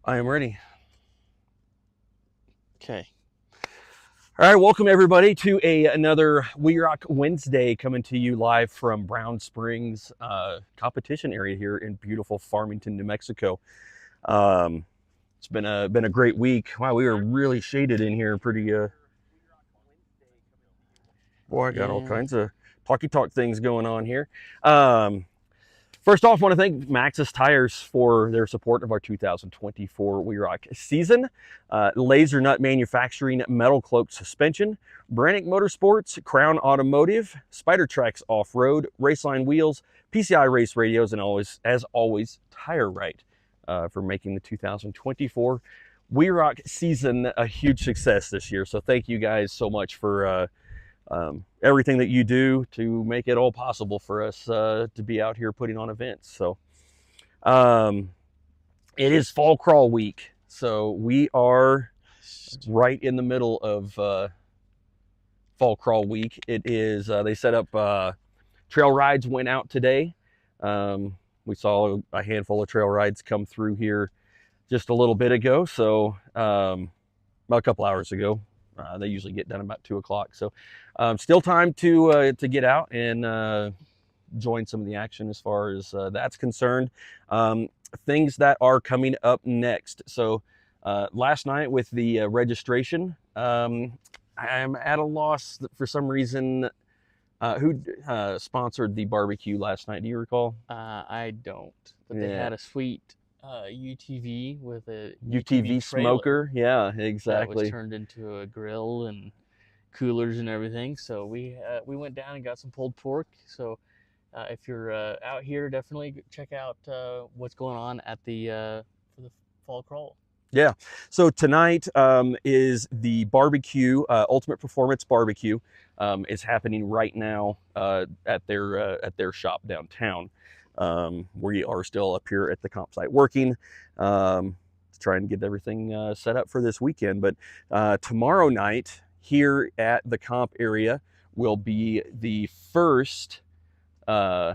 I am ready. Okay. All right, welcome everybody to another WERock Wednesday, coming to you live from Brown Springs competition area here in beautiful Farmington, New Mexico. Um, it's been a great week. Wow, we were really shaded in here. Pretty boy, I got all Yeah. kinds of talky talk things going on here. Um, First off, I want to thank Maxxis Tires for their support of our 2024 WERock season. Laser Nut Manufacturing Metal Cloaked Suspension, Brannick Motorsports, Crown Automotive, Spider Tracks Off-Road, Raceline Wheels, PCI Race Radios, and as always, Tire Right for making the 2024 WERock season a huge success this year. So thank you guys so much for everything that you do to make it all possible for us to be out here putting on events. So um, it is fall crawl week. So we are right in the middle of fall crawl week. It is, they set up trail rides went out today. We saw a handful of trail rides come through here just a little bit ago. So about a couple hours ago. They usually get done about 2 o'clock. So still time to get out and join some of the action as far as that's concerned. Things that are coming up next. So last night with the registration, I'm at a loss for some reason. Who sponsored the barbecue last night? Do you recall? I don't. But they Yeah, had a sweet UTV with a UTV UTV trailer smoker. Yeah, that was exactly. turned into a grill and coolers and everything. So we went down and got some pulled pork. So if you're out here, definitely check out what's going on at the for the fall crawl. Yeah. So tonight is the barbecue, Ultimate Performance Barbecue, is happening right now at their shop downtown. We are still up here at the comp site working, to try and get everything set up for this weekend. But tomorrow night here at the comp area will be the first uh,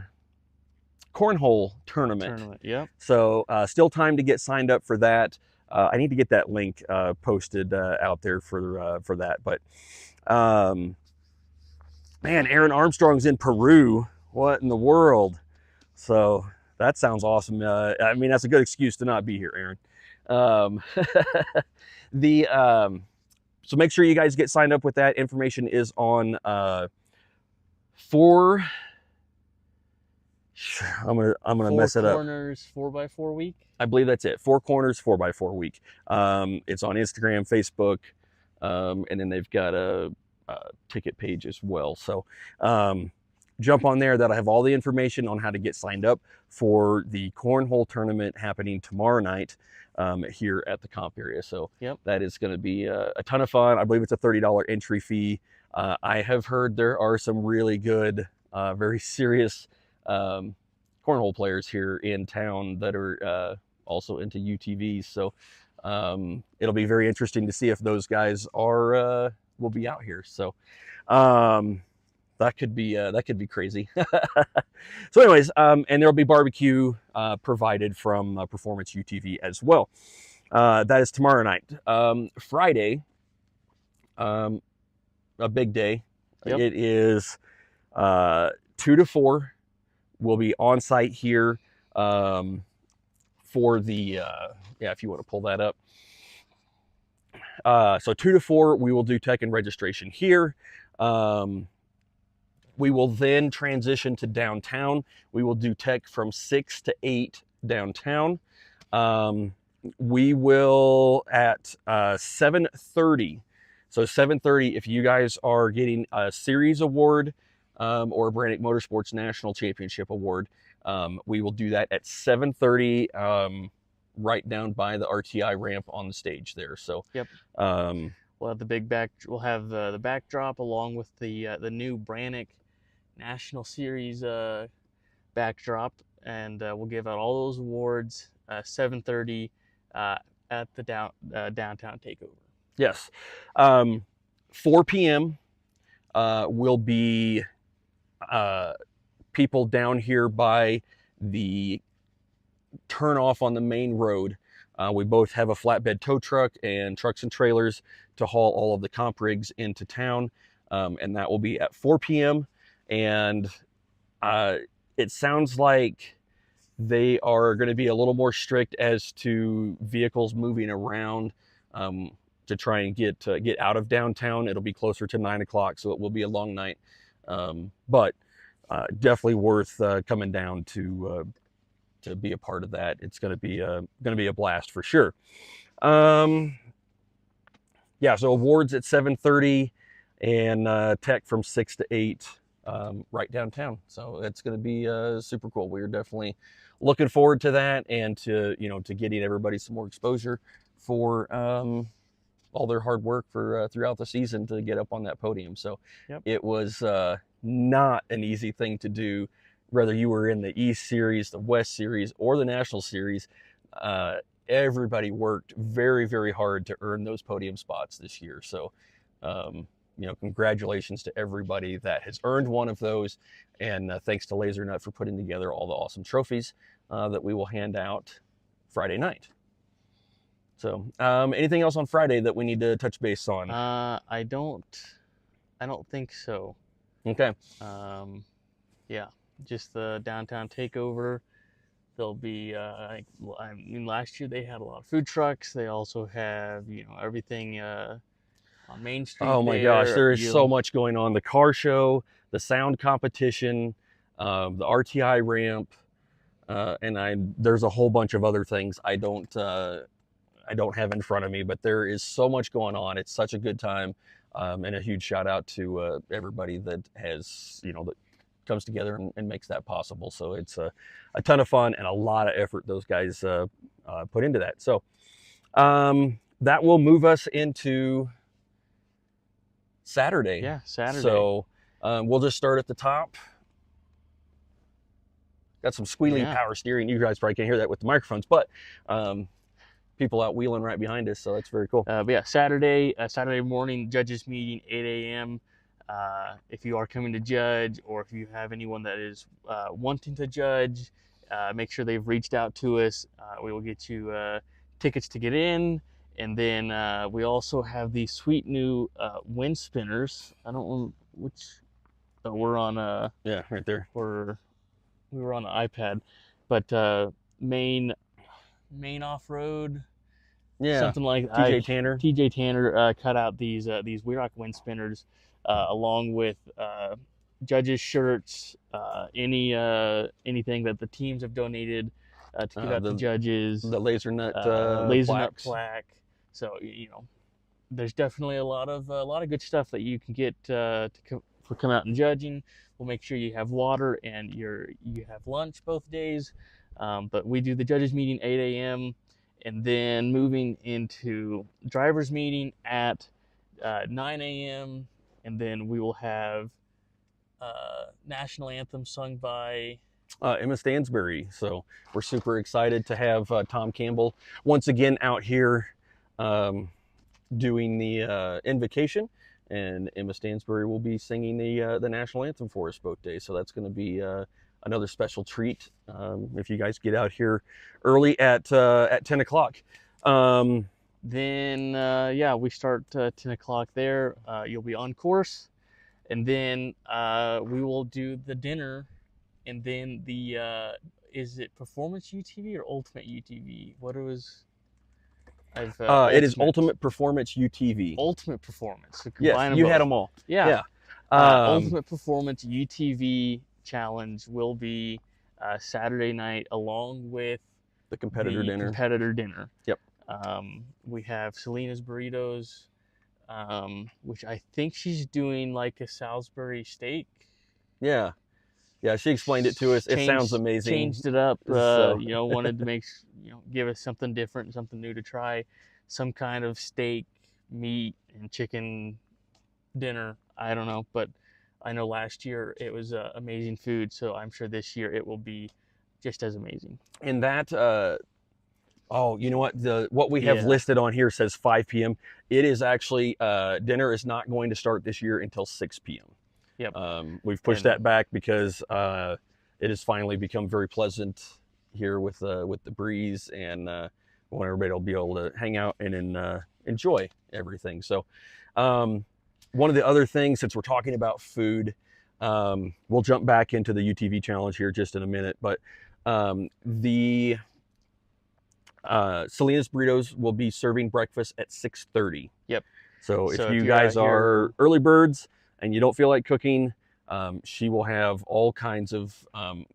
cornhole tournament. Tournament. Yep. So still time to get signed up for that. I need to get that link posted out there for that. But um, man, Aaron Armstrong's in Peru. What in the world? So that sounds awesome. I mean, that's a good excuse to not be here, Aaron. Um, the so make sure you guys get signed up with that. Information is on four. I'm gonna Four mess it up. corners, 4x4 week. I believe that's it. Four Corners 4x4 week. It's on Instagram, Facebook, and then they've got a ticket page as well. So jump on there. That'll have all the information on how to get signed up for the cornhole tournament happening tomorrow night here at the comp area. So Yep. that is going to be a ton of fun. I believe it's a $30 entry fee. I have heard there are some really good, very serious cornhole players here in town that are also into UTVs. So it'll be very interesting to see if those guys are will be out here. So that could be crazy. So, anyways, and there'll be barbecue provided from Performance UTV as well. That is tomorrow night. Friday, a big day. Yep. It is 2 to 4. We'll be on site here for the yeah, if you want to pull that up. So 2 to 4, we will do tech and registration here. We will then transition to downtown. We will do tech from 6 to 8 downtown. We will at 7:30. So 7:30, if you guys are getting a series award or a Brannick Motorsports National Championship award, we will do that at 7:30, right down by the RTI ramp on the stage there. So, Yep. um, We'll have the big back. We'll have the backdrop along with the new Brannick National Series backdrop, and we'll give out all those awards 7:30 at the downtown takeover. yes, 4 p.m. Will be people down here by the turn off on the main road. We both have a flatbed tow truck and trucks and trailers to haul all of the comp rigs into town, and that will be at 4 p.m. And it sounds like they are going to be a little more strict as to vehicles moving around to try and get out of downtown. It'll be closer to 9 o'clock, so it will be a long night, but definitely worth coming down to be a part of that. It's going to be a blast for sure. Yeah, so awards at 7:30 and tech from 6 to 8 right downtown. So it's going to be super cool. We're definitely looking forward to that, and to to getting everybody some more exposure for all their hard work for throughout the season to get up on that podium. So Yep. it was not an easy thing to do, whether you were in the East Series, the West Series, or the National Series. Everybody worked very, very hard to earn those podium spots this year. So, congratulations to everybody that has earned one of those. And thanks to Laser Nut for putting together all the awesome trophies that we will hand out Friday night. So, anything else on Friday that we need to touch base on? I don't think so. Okay. Yeah, just the downtown takeover. There'll be, last year they had a lot of food trucks. They also have, everything on Main Street. Oh my gosh, there is so much going on. The car show, the sound competition, the RTI ramp, and there's a whole bunch of other things I don't have in front of me, but there is so much going on. It's such a good time, and a huge shout out to everybody that has, that comes together and makes that possible. So it's a ton of fun and a lot of effort those guys put into that. So that will move us into Saturday. Yeah, Saturday. So we'll just start at the top. Got some squealing power steering. You guys probably can't hear that with the microphones, but people out wheeling right behind us, so that's very cool. But yeah, Saturday morning, judges meeting, 8 a.m. If you are coming to judge, or if you have anyone that is wanting to judge, make sure they've reached out to us. We will get you tickets to get in. And then we also have these sweet new wind spinners. I don't know which. We're on yeah, right there. We were on the iPad, but main off-road. Yeah, something like TJ Tanner cut out these WERock wind spinners, along with judges' shirts, anything that the teams have donated to give out to judges. The Laser Nut plaque. So there's definitely a lot of good stuff that you can get for come out and judging. We'll make sure you have water and you have lunch both days. But we do the judges meeting 8 a.m. and then moving into drivers meeting at 9 a.m. and then we will have national anthem sung by Emma Stansbury. So we're super excited to have Tom Campbell once again out here doing the invocation, and Emma Stansbury will be singing the national anthem for us both days. So that's going to be another special treat if you guys get out here early at 10 o'clock. Then we start 10 o'clock there. You'll be on course, and then we will do the dinner, and then the is it Performance UTV or Ultimate UTV? What it was? It is Ultimate Performance UTV. Ultimate Performance. So yes, you had them all. Yeah. Ultimate Performance UTV Challenge will be Saturday night, along with the competitor dinner. Yep. We have Selena's Burritos, which I think she's doing like a Salisbury steak. Yeah. Yeah, she explained it to us. It sounds amazing. Changed it up. Wanted to give us something different, something new to try. Some kind of steak, meat, and chicken dinner. I don't know, but I know last year it was amazing food, so I'm sure this year it will be just as amazing. And that, you know what? What we have listed on here says 5 p.m. It is actually, dinner is not going to start this year until 6 p.m. Yep. We've pushed that back because it has finally become very pleasant here with the breeze, and want everybody to be able to hang out and enjoy everything. So one of the other things, since we're talking about food, we'll jump back into the UTV challenge here just in a minute, but the Salinas Burritos will be serving breakfast at 6:30. Yep. So if So you if you're guys out here- are early birds and you don't feel like cooking, she will have all kinds of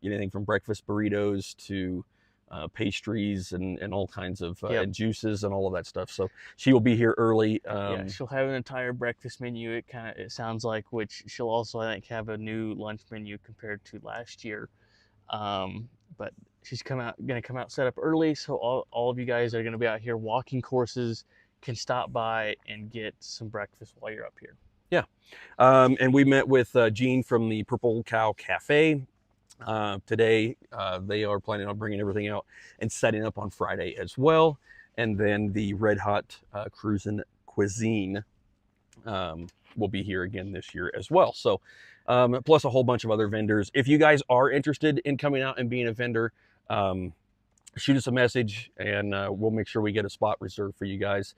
anything from breakfast burritos to pastries and all kinds of Yep. and juices and all of that stuff. So she will be here early. Yeah, she'll have an entire breakfast menu. It sounds like, which she'll also, I think, have a new lunch menu compared to last year. But she's gonna come out set up early, so all of you guys are gonna be out here walking courses, can stop by and get some breakfast while you're up here. Yeah, and we met with Gene from the Purple Cow Cafe today. They are planning on bringing everything out and setting up on Friday as well. And then the Red Hot Cruisin' Cuisine will be here again this year as well. So plus a whole bunch of other vendors. If you guys are interested in coming out and being a vendor, shoot us a message and we'll make sure we get a spot reserved for you guys.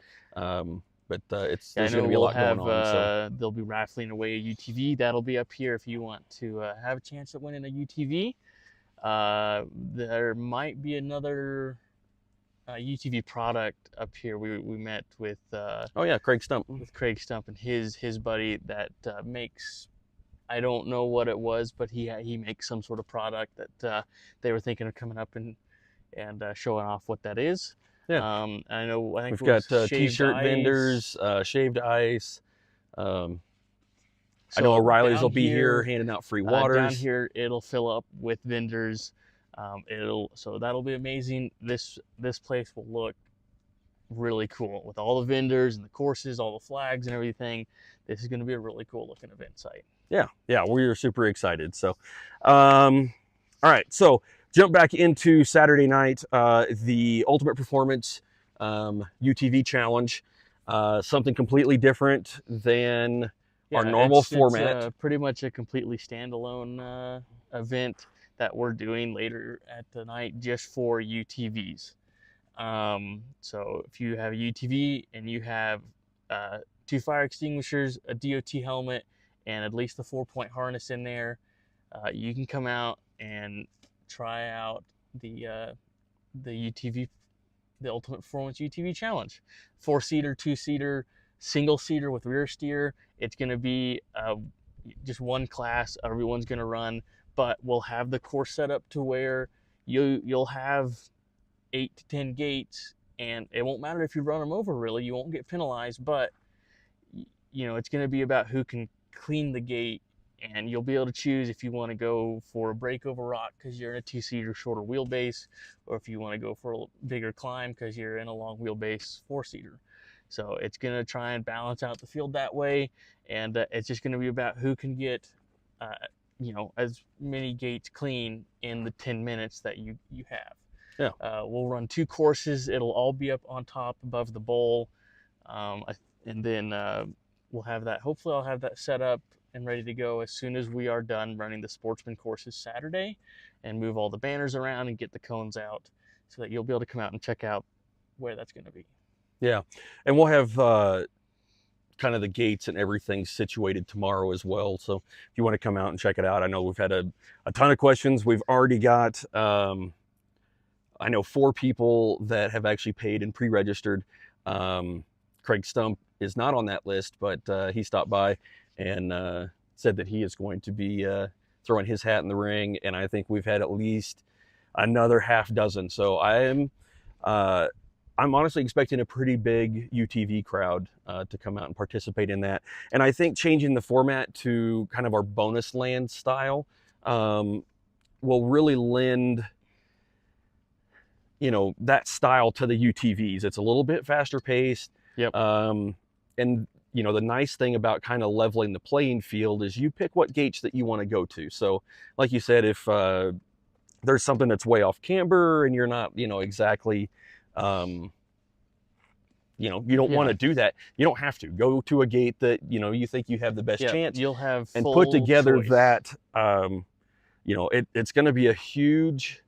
But there's going to be a lot going on. So They'll be raffling away a UTV. That'll be up here if you want to have a chance at winning a UTV. There might be another UTV product up here. We met with oh yeah, Craig Stump. With Craig Stump and his buddy that makes, I don't know what it was, but he makes some sort of product that they were thinking of coming up and showing off what that is. Yeah, I think we've got t-shirt vendors, shaved ice. So I know O'Reilly's down will be here handing out free waters. Down here, it'll fill up with vendors. So that'll be amazing. This place will look really cool with all the vendors and the courses, all the flags and everything. This is going to be a really cool looking event site. Yeah, we're super excited. So, all right, so jump back into Saturday night, the Ultimate Performance UTV Challenge, something completely different than our normal format. It's pretty much a completely standalone event that we're doing later at the night just for UTVs. So if you have a UTV and you have 2 fire extinguishers, a DOT helmet, and at least the 4-point harness in there, you can come out and try out the UTV, the Ultimate Performance UTV Challenge. 4-seater, 2-seater, single-seater with rear steer. It's going to be just one class everyone's going to run, but we'll have the course set up to where you'll have 8 to 10 gates, and it won't matter if you run them over, really. You won't get penalized, but it's going to be about who can clean the gate, and you'll be able to choose if you want to go for a break over rock because you're in a 2-seater shorter wheelbase, or if you want to go for a bigger climb because you're in a long wheelbase 4-seater. So it's going to try and balance out the field that way, and it's just going to be about who can get as many gates clean in the 10 minutes that you have. Yeah. We'll run 2 courses. It'll all be up on top above the bowl, and then we'll have that. Hopefully I'll have that set up and ready to go as soon as we are done running the sportsman courses Saturday, and move all the banners around and get the cones out so that you'll be able to come out and check out where that's going to be. Yeah, and we'll have kind of the gates and everything situated tomorrow as well. So if you want to come out and check it out, I know we've had a ton of questions. We've already got, I know 4 people that have actually paid and pre-registered. Craig Stump is not on that list, but he stopped by and said that he is going to be throwing his hat in the ring. And I think we've had at least another half dozen. So I'm honestly expecting a pretty big UTV crowd to come out and participate in that. And I think changing the format to kind of our bonus land style will really lend, that style to the UTVs. It's a little bit faster paced. Yep. And the nice thing about kind of leveling the playing field is you pick what gates that you want to go to. So like you said, if there's something that's way off camber and you're not, exactly, you don't want to do that. You don't have to go to a gate that, you think you have the best chance. You'll have and full put together choice. that, it's going to be a huge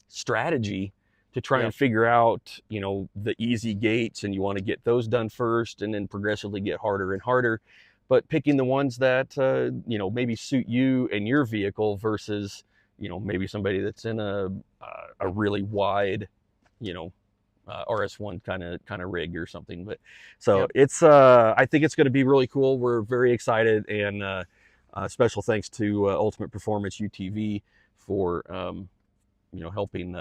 strategy to try Yep. and figure out, you know, the easy gates, and you want to get those done first and then progressively get harder and harder. But picking the ones that, you know, maybe suit you and your vehicle versus, you know, maybe somebody that's in a really wide, you know, RS1 kind of rig or something. But so Yep. it's I think it's going to be really cool. We're very excited, and special thanks to Ultimate Performance UTV for you know, helping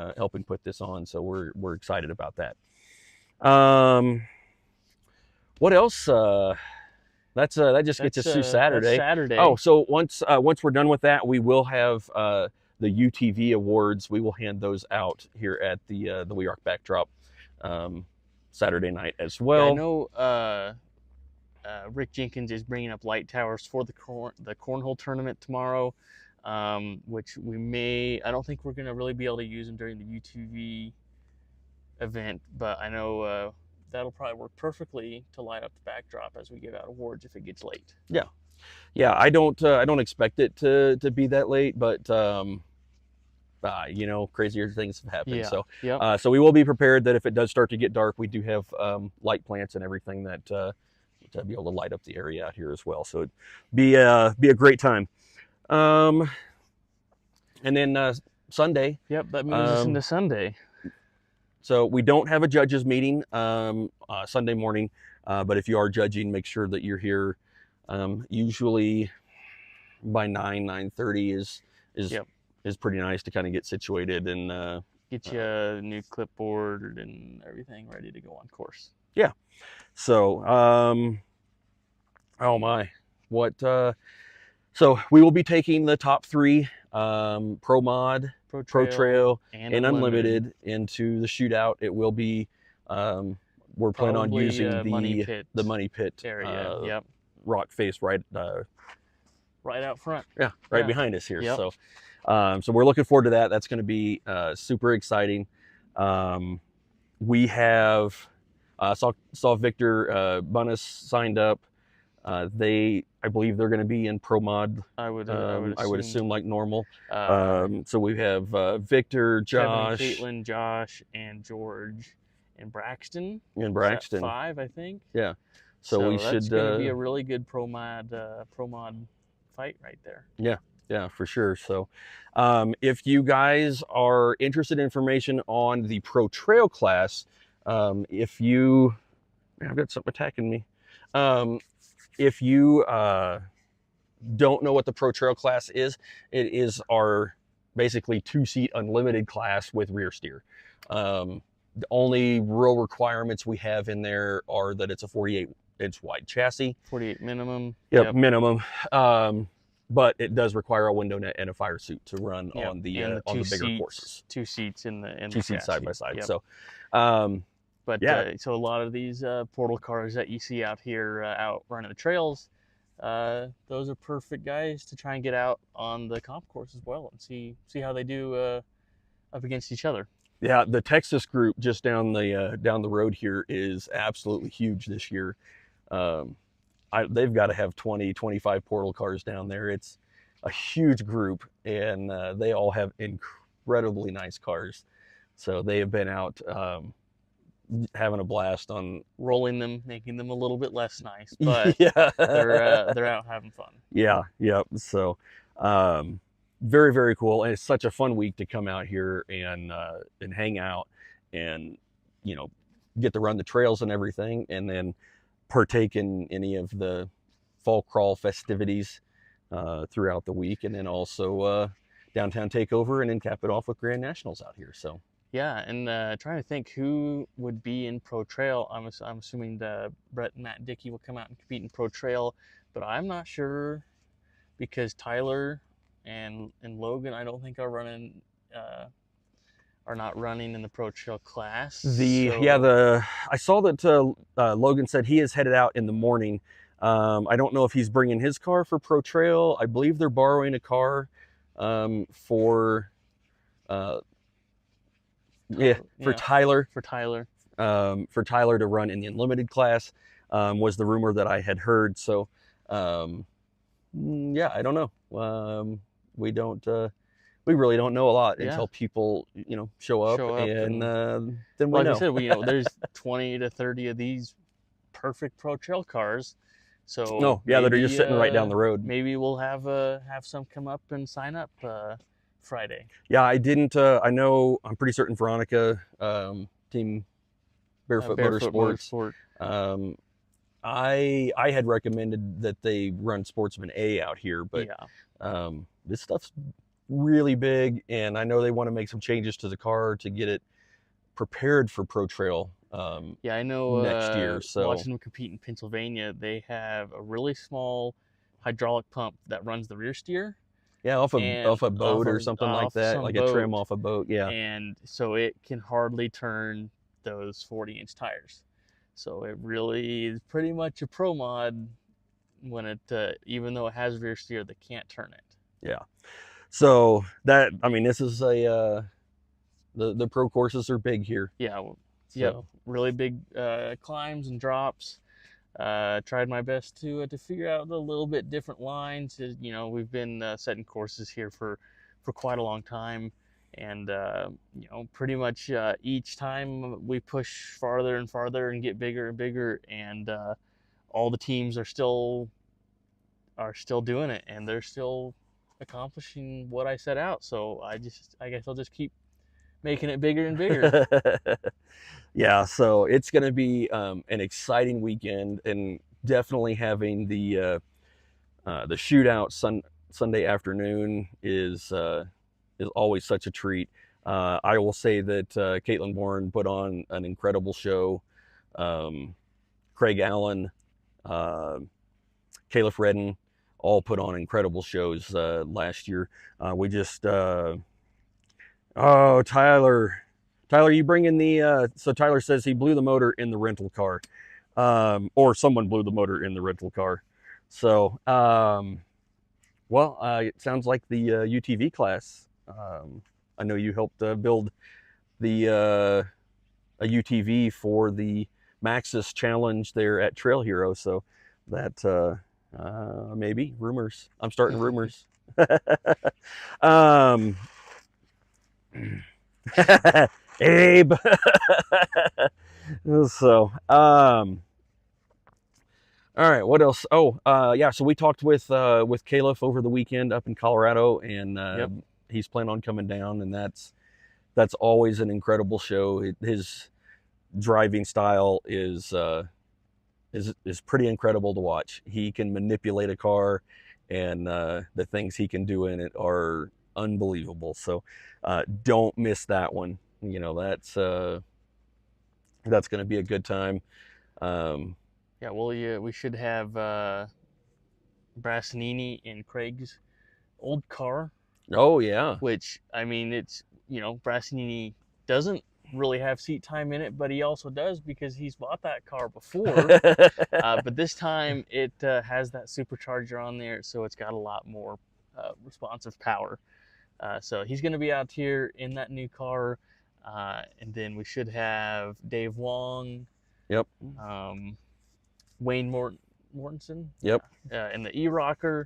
put this on. So we're excited about that. What else? That just gets us through That's Saturday. Saturday. Oh, so once we're done with that, we will have the UTV awards. We will hand those out here at the WERock Backdrop Saturday night as Yeah, well. I know Rick Jenkins is bringing up light towers for the cornhole tournament tomorrow, which we may. I don't think we're gonna really be able to use them during the UTV event, but I know that'll probably work perfectly to light up the backdrop as we give out awards if it gets late. Yeah, I don't expect it to be that late, but you know, crazier things have happened. Yeah. So Yep. so we will be prepared that if it does start to get dark, we do have light plants and everything that to be able to light up the area out here as well. So it'd be a great time. And then Sunday. Yep. That moves us into Sunday. So we don't have a judges meeting Sunday morning, but if you are judging, make sure that you're here. Usually by 9:30 Yep. is pretty nice to kind of get situated and Get you a new clipboard and everything ready to go on course. so oh my, what so we will be taking the top 3 Pro Mod, Pro Trail, and Unlimited into the shootout. It will be we're planning on Probably, using the money pit area. Yep. rock face right Right out front. yeah, right behind us here. Yep. So so we're looking forward to that. That's going to be super exciting. We have saw Victor Bunnis signed up. I believe they're going to be in Pro Mod. I would assume like normal. Kevin, So we have Victor, Josh, Caitlin, Josh, and George, and Braxton. and Braxton. Is that 5, I think. Yeah. So we that's should going to be a really good pro mod fight right there. Yeah, for sure. So if you guys are interested in information on the Pro Trail class, if you, I've got something attacking me. If you don't know what the Pro Trail class is, it is our basically 2-seat unlimited class with rear steer. The only real requirements we have in there are that it's a 48-inch wide chassis. 48 minimum. Yep. Minimum. But it does require a window net and a fire suit to run on the bigger courses. 2 seats in the 2 seats side by side. Yep. So, but yeah. So a lot of these portal cars that you see out here out running the trails, those are perfect guys to try and get out on the comp course as well and see how they do up against each other. Yeah, the Texas group just down the road here is absolutely huge this year. They've got to have 20, 25 portal cars down there. It's a huge group, and they all have incredibly nice cars. So they have been out having a blast on rolling them, making them a little bit less nice, but yeah. they're out having fun. Yeah, yep. So very, very cool, and it's such a fun week to come out here and hang out and, you know, get to run the trails and everything, and then partake in any of the fall crawl festivities throughout the week, and then also downtown takeover, and then cap it off with Grand Nationals out here. So yeah, and trying to think who would be in Pro Trail. I'm assuming Brett and Matt Dickey will come out and compete in Pro Trail, but I'm not sure because Tyler and Logan I don't think are not running in the Pro Trail class. I saw that Logan said he is headed out in the morning. I don't know if he's bringing his car for Pro Trail. I believe they're borrowing a car for Tyler. For Tyler. For Tyler to run in the unlimited class was the rumor that I had heard. So yeah, I don't know. We don't we really don't know a lot Yeah, until people, show up, show up and and then we like I know. said, there's 20 to 30 of these perfect pro trail cars. So Oh, yeah, that are just sitting right down the road. maybe we'll have some come up and sign up Friday. Yeah, I didn't. I know. I'm pretty certain Veronica, Team Barefoot Barefoot Motorsports. Motorsport. Um, I had recommended that they run Sportsman A out here, but Yeah. this stuff's really big, and I know they want to make some changes to the car to get it prepared for Pro Trail Yeah, I know next year. So watching them compete in Pennsylvania, they have a really small hydraulic pump that runs the rear steer yeah, off and a boat or something like off that, some like a trim boat, off a boat. Yeah, and so it can hardly turn those 40-inch tires. So it really is pretty much a pro mod when it, even though it has rear steer, they can't turn it. yeah. So that, I mean, this is a the pro courses are big here. Yeah, yep, So really big climbs and drops. Tried my best to figure out a little bit different lines. We've been setting courses here for quite a long time, and pretty much each time we push farther and farther and get bigger and bigger, and all the teams are still doing it, and they're still accomplishing what I set out. So I guess I'll just keep making it bigger and bigger. yeah, so it's going to be an exciting weekend, and definitely having the shootout Sunday afternoon is always such a treat. I will say that Caitlin Bourne put on an incredible show. Craig Allen, uh, Caliph Redden, all put on incredible shows last year. We just oh, Tyler, you bring in so Tyler says he blew the motor in the rental car, or someone blew the motor in the rental car. So, well, it sounds like the UTV class. I know you helped build the a UTV for the Maxis Challenge there at Trail Hero. So that maybe rumors. I'm starting rumors. um, Abe. So, all right. What else? Oh, yeah. So we talked with Caliph over the weekend up in Colorado, and Yep. he's planning on coming down, and that's always an incredible show. His driving style is pretty incredible to watch. He can manipulate a car, and the things he can do in it are unbelievable. So don't miss that one. That's going to be a good time. Yeah, well, yeah, we should have Brassanini in Craig's old car, Oh yeah. which I mean, Brassanini doesn't really have seat time in it, but he also does because he's bought that car before. But this time it has that supercharger on there, so it's got a lot more responsive power. So he's going to be out here in that new car, and then we should have Dave Wong, Yep. Wayne Mortensen, Yep. and the WERocker,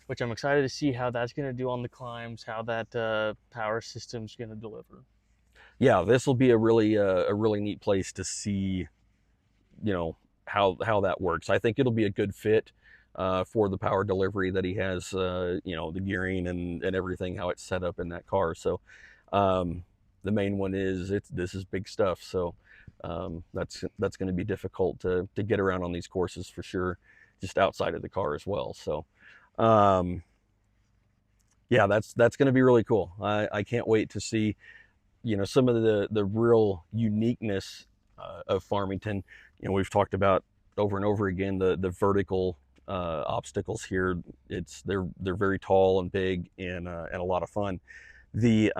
which I'm excited to see how that's going to do on the climbs, how that power system's going to deliver. Yeah, this will be a really neat place to see, how that works. I think it'll be a good fit for the power delivery that he has. The gearing and everything, how it's set up in that car. So the main one is this is big stuff. So that's going to be difficult to get around on these courses for sure, just outside of the car as well. So yeah, that's going to be really cool. I can't wait to see some of the real uniqueness of Farmington. We've talked about over and over again the vertical obstacles here. They're very tall and big and a lot of fun. The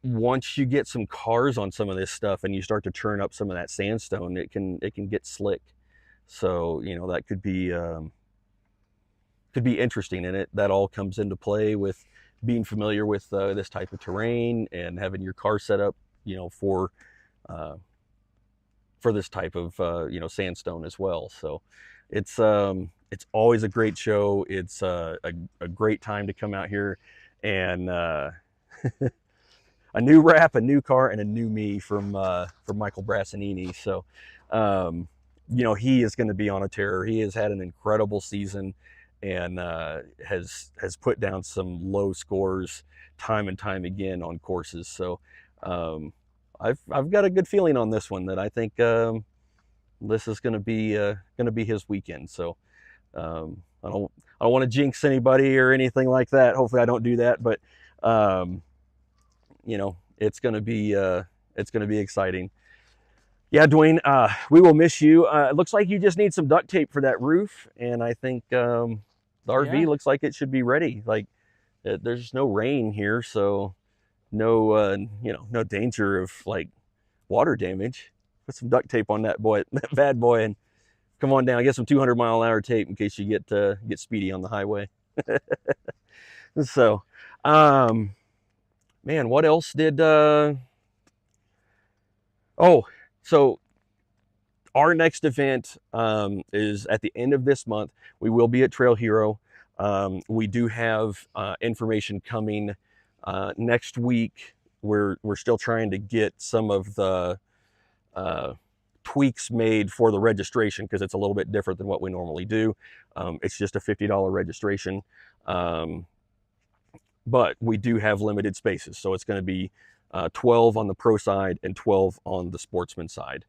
Once you get some cars on some of this stuff and you start to churn up some of that sandstone, it can get slick. So that could be interesting, and that all comes into play with being familiar with this type of terrain and having your car set up, for this type of sandstone as well. So it's It's always a great show. It's a great time to come out here and a new wrap, a new car, and a new me from Michael Brassanini. So, he is going to be on a tear. He has had an incredible season and has put down some low scores time and time again on courses. So, I've got a good feeling on this one that I think this is going to be his weekend. So, I don't want to jinx anybody or anything like that. Hopefully, I don't do that, but it's going to be exciting. Yeah, Dwayne, we will miss you. It looks like you just need some duct tape for that roof, and I think the RV looks like it should be ready. Like there's no rain here, so no no danger of like water damage. Put some duct tape on that bad boy, and come on down. Get some 200-mile-an-hour tape in case you get speedy on the highway. So, man, what else did? So our next event is at the end of this month. We will be at Trail Hero. We do have information coming next week. We're still trying to get some of the tweaks made for the registration because it's a little bit different than what we normally do. It's just a $50 registration. But we do have limited spaces. So it's going to be 12 on the pro side and 12 on the sportsman side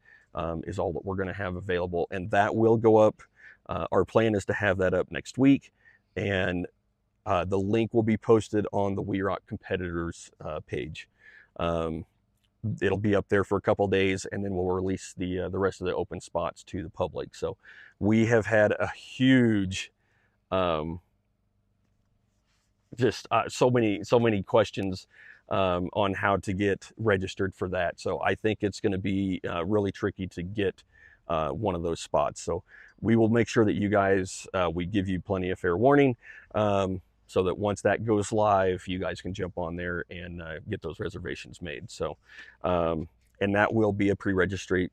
is all that we're going to have available. And that will go up. Our plan is to have that up next week. And the link will be posted on the WERock competitors page. It'll be up there for a couple days, and then we'll release the rest of the open spots to the public. So we have had a huge so many questions on how to get registered for that. So I think it's going to be really tricky to get one of those spots. So we will make sure that you guys, we give you plenty of fair warning so that once that goes live, you guys can jump on there and get those reservations made. So, and that will be a pre-registration.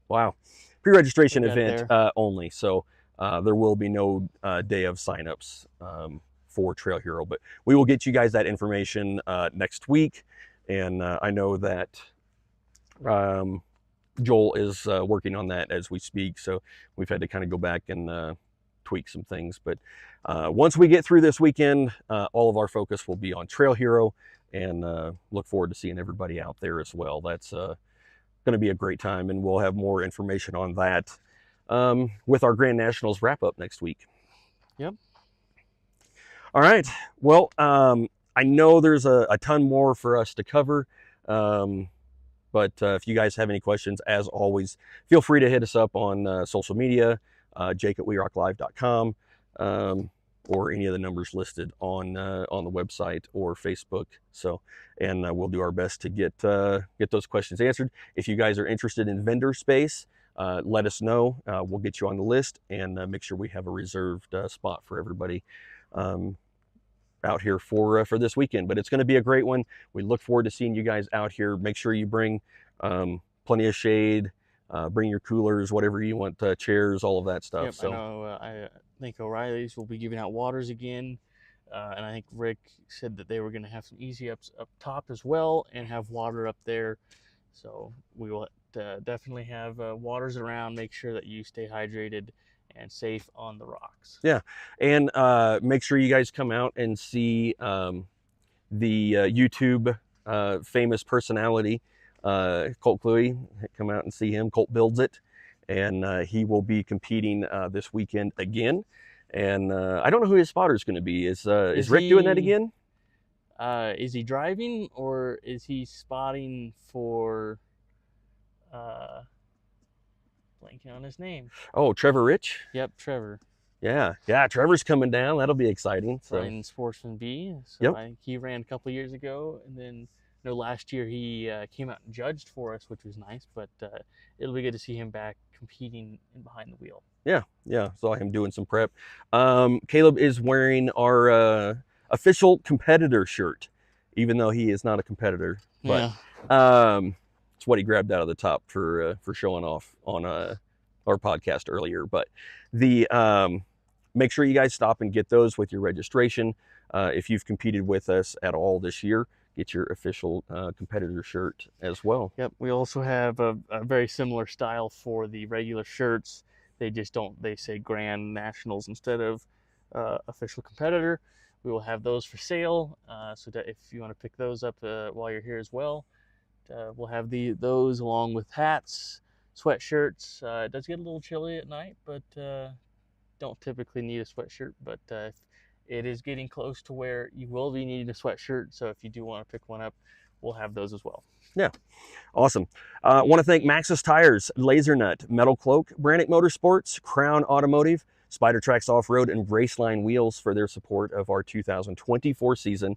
Wow. Pre-registration event only. So there will be no day of signups for Trail Hero, but we will get you guys that information next week. And I know that Joel is working on that as we speak. So we've had to kind of go back and tweak some things. But once we get through this weekend, all of our focus will be on Trail Hero, and look forward to seeing everybody out there as well. That's going to be a great time, and we'll have more information on that with our Grand Nationals wrap up next week. Yep. All right. Well, I know there's a ton more for us to cover. But if you guys have any questions, as always, feel free to hit us up on social media, Jake at WERockLive.com, or any of the numbers listed on the website or Facebook. So, and we'll do our best to get those questions answered. If you guys are interested in vendor space, let us know. We'll get you on the list and make sure we have a reserved spot for everybody out here for this weekend. But it's going to be a great one. We look forward to seeing you guys out here. Make sure you bring plenty of shade, bring your coolers, whatever you want, chairs, all of that stuff. Yep, so I know. I think O'Reilly's will be giving out waters again, and I think Rick said that they were going to have some easy ups up top as well and have water up there. So we will definitely have waters around. Make sure that you stay hydrated and safe on the rocks. Yeah, and make sure you guys come out and see the YouTube famous personality, Colt Cluey. Come out and see him. Colt builds it, and he will be competing this weekend again. And I don't know who his spotter is going to be. Is Rick doing that again? Is he driving, or is he spotting for blanking on his name? Oh, Trevor Rich? Yep, Trevor. Yeah, Trevor's coming down. That'll be exciting. So. In Sportsman B. So yep. He ran a couple years ago, and then last year he came out and judged for us, which was nice. But it'll be good to see him back competing in behind the wheel. Yeah. Saw him doing some prep. Caleb is wearing our official competitor shirt, even though he is not a competitor. But it's what he grabbed out of the top for showing off on our podcast earlier. But the make sure you guys stop and get those with your registration. If you've competed with us at all this year, get your official competitor shirt as well. Yep, we also have a very similar style for the regular shirts. They just don't, they say Grand Nationals instead of official competitor. We will have those for sale, so that if you want to pick those up while you're here as well, we'll have those along with hats, sweatshirts. It does get a little chilly at night, but don't typically need a sweatshirt. But it is getting close to where you will be needing a sweatshirt, so if you do want to pick one up, we'll have those as well. Yeah, awesome. Want to thank Maxxis Tires, Laser Nut, Metal Cloak, Brannick Motorsports, Crown Automotive, Spider Tracks Off-Road, and Raceline Wheels for their support of our 2024 season.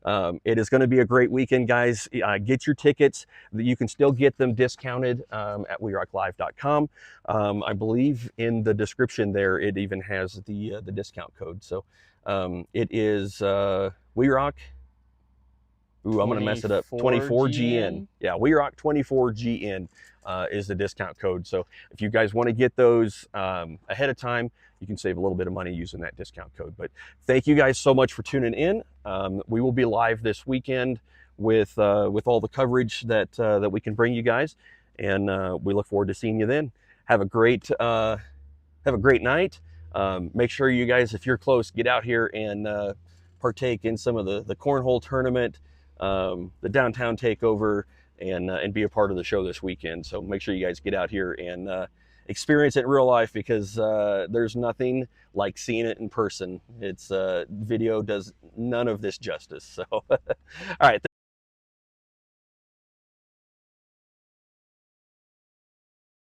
It is going to be a great weekend, guys. Get your tickets. You can still get them discounted at WERockLive.com. I believe in the description there, it even has the discount code. So it is WERock. Ooh, I'm going to mess it up. 24GN. Yeah, WERock 24GN is the discount code. So if you guys want to get those ahead of time, you can save a little bit of money using that discount code. But thank you guys so much for tuning in. We will be live this weekend with all the coverage that we can bring you guys, and we look forward to seeing you then. Have a great night. Make sure you guys, if you're close, get out here and partake in some of the cornhole tournament, the downtown takeover, and be a part of the show this weekend. So make sure you guys get out here and experience it in real life, because there's nothing like seeing it in person. It's video does none of this justice. So all right.